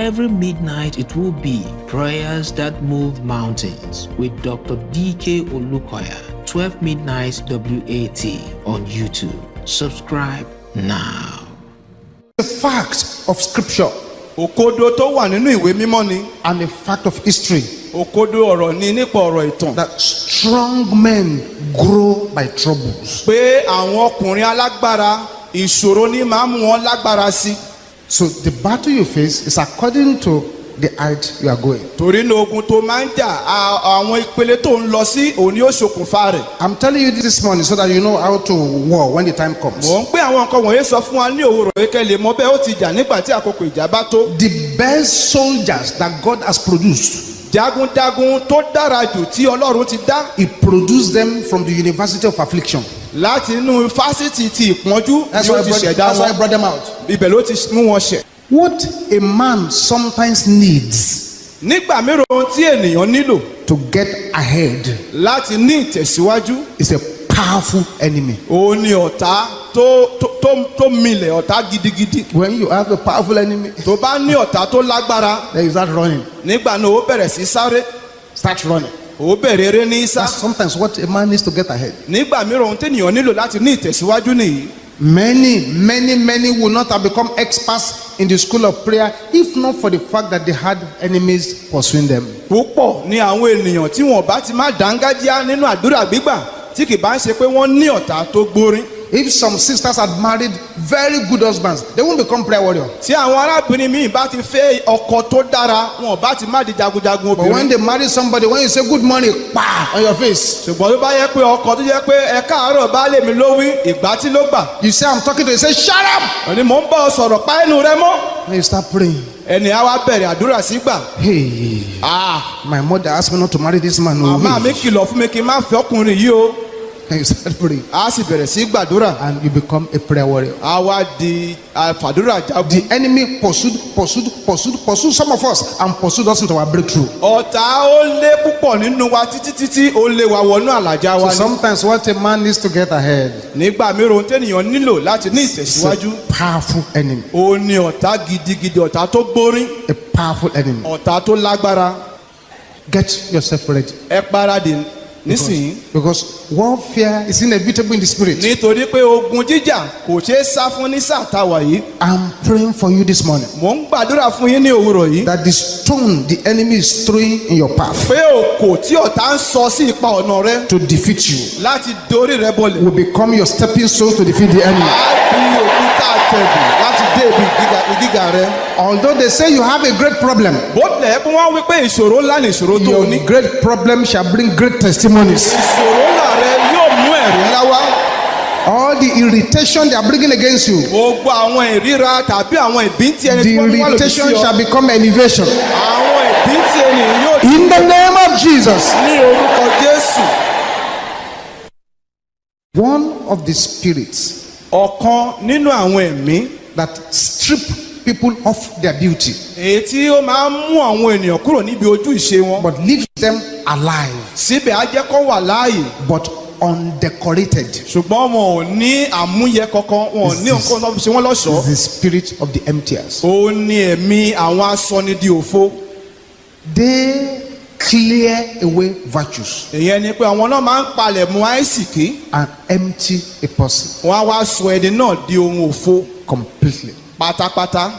Every midnight it will be Prayers That Move Mountains with Dr. D.K Olukoya, 12 midnight WAT on YouTube. Subscribe now. The fact of scripture òkodo tó wà nínú ìwé mímọ́ ni. and the fact of history òkodo ọ̀rọ̀ ni nípa ọ̀rọ̀ ìtàn. that strong men grow by troubles. pé àwọn ọkùnrin alágbára ìṣòro ní máa mú wọn lágbára sí. So the battle you face is according to the height you are going. torí ní ogun tó máa ń jà àwọn ìpele tó ń lọ sí òun ni ó ṣokùnfà rẹ̀. I'm telling you this morning so that you know how to war when the time comes. mò ń pé àwọn nǹkan wọ̀nyí sọ fún wa ní òwúrọ̀ yìí kẹ́ lè mọ bẹ́ẹ̀ ó ti jà nígbà tí àkókò ìjà bá tó. The best soldiers that God has produced, jagunjagun tó dára jù tí Ọlọ́run ti dá. He produced them from the University of Affliction. láti inú fásitì ti ìpọ́njú That's ni why ó ti ṣẹ̀dá I wọn. brought them out. ibẹ̀ ló ti mú wọn ṣẹ̀. What a man sometimes needs nígbà mìíràn ohun tí ènìyàn nílò to get ahead láti ní ìtẹ̀síwájú is a powerful enemy. òun ni ọ̀tá tó milẹ̀ ọ̀tá gidigidi. When you have a powerful enemy, tó bá ní ọ̀tá tó lágbára then you start running. nígbà náà ó bẹ̀rẹ̀ sí sáré Start running. ó bẹ̀rẹ̀ eré ní sá. That's sometimes what a man needs to get ahead. nígbà mìíràn ohun tẹ́nìyàn nílò láti ní ìtẹ̀síwájú nìyí. Many will not have become experts in the school of prayer if not for the fact that they had enemies pursuing them. púpọ̀ ni àwọn ènìyàn tí wọn bá ti má dángájíá nínú àdúrà gbígbà tí kì bá ń ṣe pé wọ́n ní ọ̀tá tó gbórín. If some sisters had married very good husbands, they won't become prayer warrior. tí àwọn arábìnrin míì bá ti fẹ́ ọkọ tó dára wọn bá ti má di jagunjagun But when obìnrin. they marry somebody, when you say good morning, pa on your face, ṣùgbọ́n tó bá yẹ pé ọkọ tó yẹ pé ẹ káàárọ̀ bá lè mi lówí ìgbà tí ló gbà. you say I'm talking to you, say shut up. òní mò ń bá ọ sọ̀rọ̀ pa ẹnu rẹ mọ́. Then you start praying. ẹni á wá bẹ̀rẹ̀ àdúrà sígbà. Hey, my mother asked me not to marry this man. Oh, màmá mi kìlọ̀ fún mi kí n má fẹ́ ọkùnrin yìí o. Then you start praying. a sì bẹ̀rẹ̀ sí gbàdúrà. And you become a prayer warrior. a wá di àfàdúrà jagun. The enemy pursued some of us and pursued us into our breakthrough. ọ̀tá ó lé púpọ̀ nínú wa títí ó lé wa wọnú àlàjá wa So ni. sometimes what a man needs to get ahead nígbà mìíràn ohun tẹ́nìyàn nílò láti ní is ìtẹ̀síwájú. a powerful enemy. ó ní ọ̀tá gidigidi ọ̀tá tó gbórín A powerful enemy. ọ̀tá tó lágbára. Get yourself ready. ẹ paradì nísìnyí. Because warfare is inevitable in the spirit. nítorí pé ogun jíjà kò ṣeé sá fún ní sáà táwa yìí. I'm praying for you this morning mò ń gbàdúrà fún yín ní òwúrọ̀ yìí. that the stone the enemy is throwing in your path pé òkò tí ọ̀tá ń sọ sí ipa ọ̀nà rẹ to defeat you láti dorí rẹ bọlẹ̀. will become your stepping stone to defeat the enemy. á bí òkúta àtẹ̀gùn láti dé ibi ìgíga rẹ. Although they say you have a great problem, bó tilẹ̀ bí wọ́n wí pé ìṣòro ńlá ni ìṣòro tó o ní. your great problem shall bring great testimonies. ìṣòro ńlá rẹ yóò mú ẹ̀rí ńlá wá. All the irritation they are bringing against you, gbogbo àwọn ìríra tàbí àwọn ìbíntí ẹni the tí wọ́n wá lòdì sí irritation ọ. shall become elevation. àwọn ìbíntí ẹni yóò In the name of Jesus. ní orúkọ Jésù. One of the spirits ọ̀kan nínú àwọn ẹ̀mí that strip people of their beauty èyí tí ó máa ń mú àwọn ènìyàn kúrò níbi ojú ìṣe wọn. but leaves them alive síbẹ̀ á jẹ́ kó wà láàyè. but undecorated ṣùgbọ́n wọn ò ní àmúyẹ kankan wọn ò ní nǹkan tó fi ṣe wọ́n is lọ́ṣọ̀ọ́. the spirit of the emptiers. ó ní ẹ̀mí àwọn asọnidi òfo. They clear away virtues èyí ni pé àwọn náà máa ń palẹ̀ mọ́ àìsìkí. and empty a person wọ́n á wá sọ ẹni náà di ohun òfo completely. pátápátá.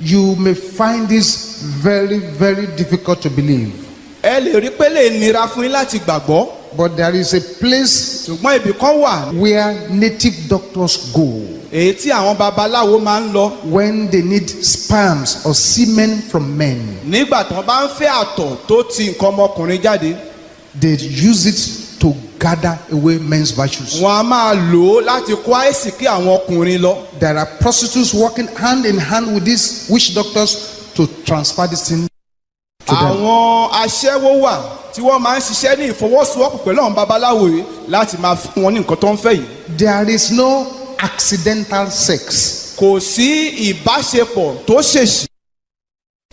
You may find this very difficult to believe, ẹ lè rí pé lè nira fún yín láti gbàgbọ́. but there is a place ṣùgbọ́n ibì kan wà where native doctors go èyí tí àwọn babaláwo máa ń lọ when they need sperms or semen from men. nígbà tí wọ́n bá ń fẹ́ àtọ̀ tó ti nǹkan ọmọkùnrin jáde. They use it to gather away men's virtues. wọ́n á máa lò ó láti kó àìsìkí àwọn ọkùnrin lọ. There are prostitutes working hand in hand with these witch doctors to transfer this thing to them. àwọn aṣẹ́wó wà tí wọ́n máa ń ṣiṣẹ́ ní ìfọwọ́sowọ́pọ̀ pẹ̀lú àwọn babaláwo yìí láti máa fún wọn ní nǹkan tó ń fẹ́ yìí. There is no accidental sex. kò sí ìbáṣepọ̀ tó ṣèṣì.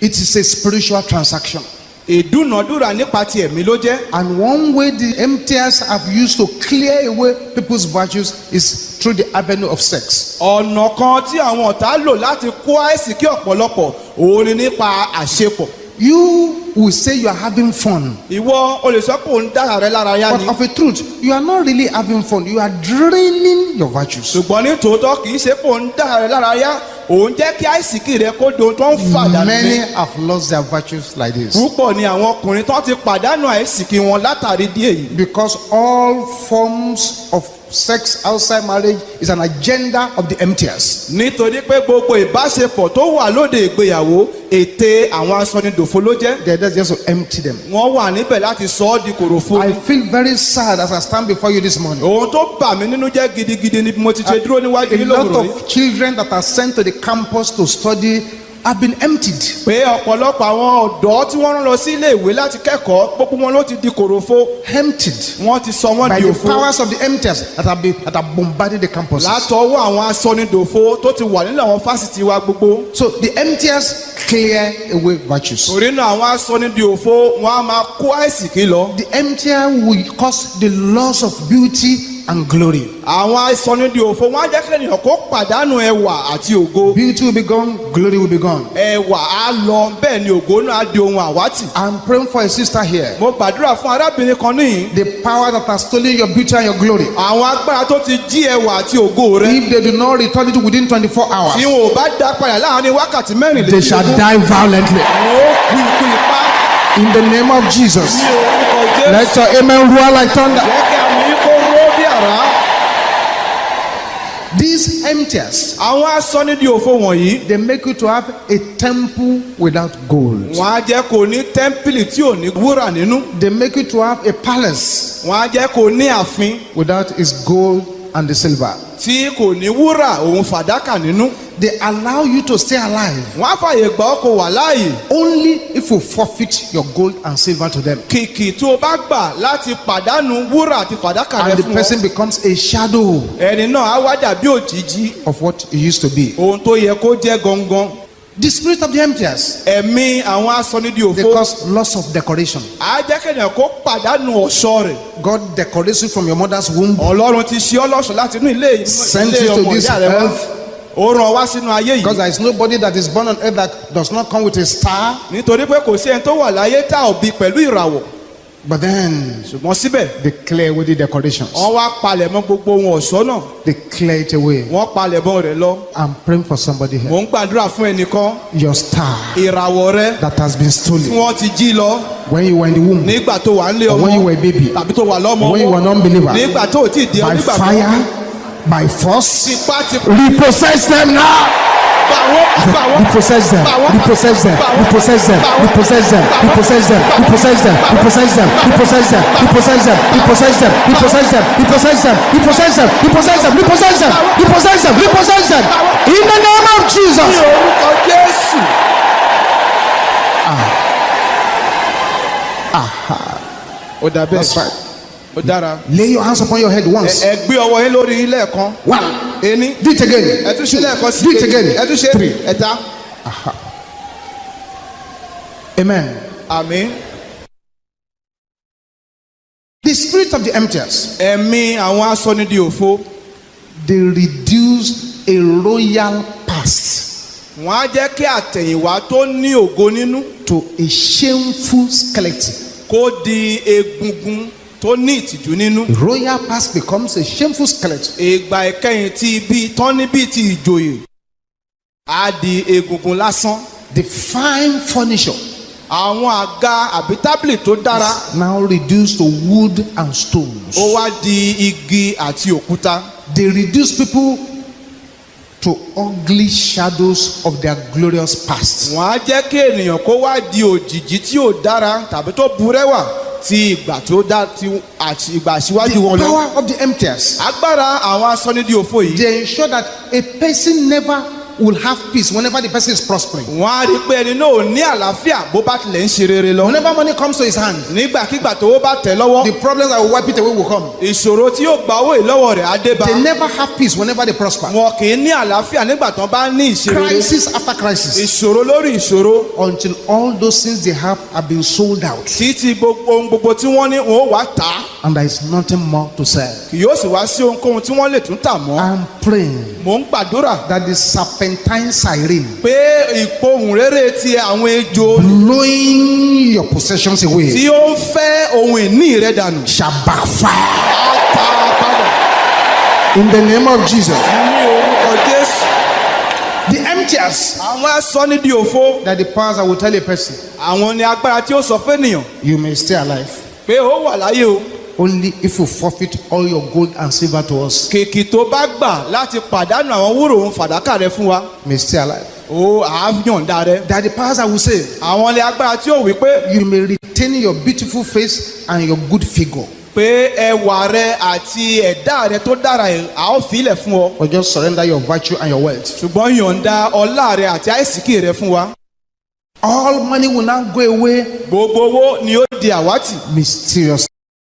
It is a spiritual transaction. ìdúnàdúrà nípa ti ẹ̀mí ló jẹ́. And one way the emptiers have used to clear away people's virtues is through the avenue of sex. ọ̀nà kan tí àwọn ọ̀tá lò láti kó àìsíkí ọ̀pọ̀lọpọ̀ òun ni nípa àṣepọ̀. You will say you are having fun. ìwọ o lè sọ pé òun dára rẹ lára yá But ni. of a truth, you are not really having fun. You are draining your virtues. ṣùgbọ́n ní tòótọ́ kì í ṣe pé òun dára rẹ lára yá òun jẹ́ kí àìsíkí rẹ kó dohun tó ń fà dànù Many ní. have lost their virtues like this. púpọ̀ ni àwọn ọkùnrin tó ti pàdánù àìsíkí wọn látàrí díẹ̀ yìí. Because all forms of sex outside marriage is an agenda of the emptiers. nítorí pé gbogbo ìbáṣepọ̀ tó wà lóde ìgbéyàwó ète àwọn asọnidòfo ló jẹ́. They're just to empty them. wọ́n wà níbẹ̀ láti sọ ọ́ di kòròfo. I feel very sad as I stand before you this morning. ohun tó bà mí nínú jẹ́ gidigidi ni mo ti ṣe dúró níwájú A yín lot lówùrọ̀ yìí. of children that are sent to the campus to study have been emptied. pé ọ̀pọ̀lọpọ̀ àwọn ọ̀dọ́ tí wọ́n rán lọ sí ilé ìwé láti kẹ́kọ̀ọ́ gbogbo wọn ló ti di kòròfo. Emptied wọ́n ti sọ wọ́n by di the òfo. powers of the emptiers that have bombarded the campuses. látọwọ́ àwọn asọnidòfo tó ti wà nínú àwọn fásitì wa gbogbo. So the emptiers clear away virtues. torí náà àwọn asọnidòfo wọn á máa kó àìsíkí lọ. The emptier will cause the loss of beauty and glory. àwọn asọnidòfo wọn á jẹ́ kí ènìyàn kó pàdánù ẹwà àti ògo. Beauty will be gone, glory will be gone. ẹwà á lọ bẹ́ẹ̀ ni ògo náà á di ohun àwátì. I'm praying for a sister here. mo gbàdúrà fún arábìnrin kan níyìn. The power that has stolen your beauty and your glory, àwọn agbára tó ti jí ẹwà àti ògo rẹ. if they do not return it within 24 hours, tí wọn ò bá dá padà láàrin wákàtí mẹ́rìnlélógún. they shall die violently. wọn ó kú ikú ipá. In the name of Jesus. ní orúkọ Jésù. Let your amen roar like thunder. jẹ́ kí àmì yìí kó ró bí àrá. These emptiers, àwọn asọnidòfo wọ̀nyí. they make you to have a temple without gold. wọ́n á jẹ́ kó ní tẹ́ḿpìlì tí ò ní wúrà nínú. They make you to have a palace wọ́n á jẹ́ kó ní ààfin without its gold and the silver. tí kò ní wúrà òun fàdákà nínú. They allow you to stay alive wọ́n á fàyè gbà ọ́ kó wà láàyè. only if you forfeit your gold and silver to them. kìkì tó o bá gbà láti pàdánù wúrà àti fàdákà rẹ And the fún person wọn. becomes a shadow ẹni náà á wá dàbí òjìji of what he used to be. ohun tó yẹ kó jẹ́ gangan. The spirit of the emptiers, ẹ̀mí àwọn they asọnidòfo cause loss of decoration. á jẹ́ kẹ́nìyàn kó pàdánù ọ̀ṣọ́ rẹ̀. God decorates you from your mother's womb, ọlọ́run ti ṣe ọ́ lọ́ṣọ̀ọ́ láti inú ilé sent ilé you to ọmọ this ìyá rẹ wá. earth, ó rán wá sínú ayé because yìí. there is nobody that is born on earth that does not come with a star. nítorí pé kò sí ẹni tó wà láyé tá ò bí pẹ̀lú ìràwọ̀. But then ṣùgbọ́n síbẹ̀ they clear away the decorations. wọ́n wá palẹ̀ mọ́ gbogbo ohun ọ̀ṣọ́ náà. They clear it away. wọ́n palẹ̀ mọ́ rẹ̀ lọ. I'm praying for somebody mò here. ń gbàdúrà fún ẹnìkan. Your star ìràwọ̀ rẹ that has been tí stolen wọ́n ti jí lọ when you were in the womb, nígbà tó wà nílé or when you were ọmọ a baby, tàbí tó wà lọ́mọ when you were an unbeliever, nígbà tó ò tí ì di by onígbàgbọ́. fire, by force, tipátipá repossess them now. Repossess them. Repossess them. Repossess them. Repossess them. Repossess them. Repossess them. Repossess them. Repossess them. Repossess them. Repossess them. Repossess them. Repossess them. Repossess them. Repossess them. Repossess them. Repossess them. Repossess them. In the name of ní Jesus. orúkọ Jésù. ó dà That's bẹ́ẹ̀ right. ó dára. Lay your hands upon your head once. ẹ gbé ọwọ́ yín lórí ilé ẹ̀kan. One. ení. Do it again. ẹ tún ṣe lẹ́ẹ̀kan sí Do it again. ẹ tún ṣe Three. ẹ̀ta. Amen. àmín. The spirit of the emptiers, ẹ̀mí àwọn asọnidòfo. they reduce a royal past wọ́n á jẹ́ kí àtẹ̀yìnwá tó ní ògo nínú to a shameful skeleton. kó di egungun tó ní ìtìjú nínú. The royal past becomes a shameful skeleton. ìgbà ìkẹyìn tí ibi tán níbi ti ìjòyè á di egungun lásán. The fine furniture àwọn àga àbí tábìlì tó dára now reduced to wood and stones. ó wá di igi àti òkúta. They reduce people to ugly shadows of their glorious past. wọ́n á jẹ́ kí ènìyàn kó wá di òjìji tí ò dára tàbí tó burẹ́wà ti ìgbà tó dá ti àti ìgbà síwájú The wọn lọ. power of the emptiers, agbára àwọn asọnidòfo yìí they ensure that a person never will have peace whenever the person is prospering. wọ́n á rí pé ẹni náà ò ní àlàáfíà bó bá tilẹ̀ ń ṣe rere lọ. Whenever money comes to his hand, nígbàkigbà tó bá tẹ̀ lọ́wọ́. the problems that will wipe it away will come. ìṣòro tí yóò gba owó ìlọ́wọ́ rẹ̀ á dé bá. They never have peace whenever they prosper. wọn kì í ní àlàáfíà nígbà tó bá ní ìṣòro. Crisis after crisis. ìṣòro lórí ìṣòro. Until all those things they have been sold out. títí ohun gbogbo tí wọ́n ní wọn ó wá tà á. And there is nothing more to sell. kì yóò sì wá sí ohunkóhun tí wọ́n lè tún tà mọ́. I'm praying mò ń gbàdúrà that the serpentine siren pé ìpohùn rere ti àwọn ejò blowing your possessions away tí ó ń fẹ́ ohun ìní rẹ dànù. shall backfire á ta padà in the name of Jesus. ní orúkọ Jésù. The emptiers, àwọn ẹ̀sọ́ nídìí òfo. that the powers that will tell a person, àwọn ni agbára tí ó sọ fẹ́nìyàn you may stay alive pé ó wà láyé o. only if you forfeit all your gold and silver to us. kìkì tó bá gbà láti pàdánù àwọn wúrò òun fàdákà rẹ fún wa. May stay alive. ó àáyànda rẹ. That the powers that will say, àwọn ni agbára tí ó wí pé you may retain your beautiful face and your good figure, pé ẹwà rẹ àti ẹ̀dá rẹ tó dára ẹ̀ á ó filẹ̀ fún ọ. or just surrender your virtue and your wealth. ṣùgbọ́n yọ̀ǹda ọlá rẹ àti àìsíkì rẹ fún wa. All money will now go away gbogbo owó ni ó di àwátì. mysteriously.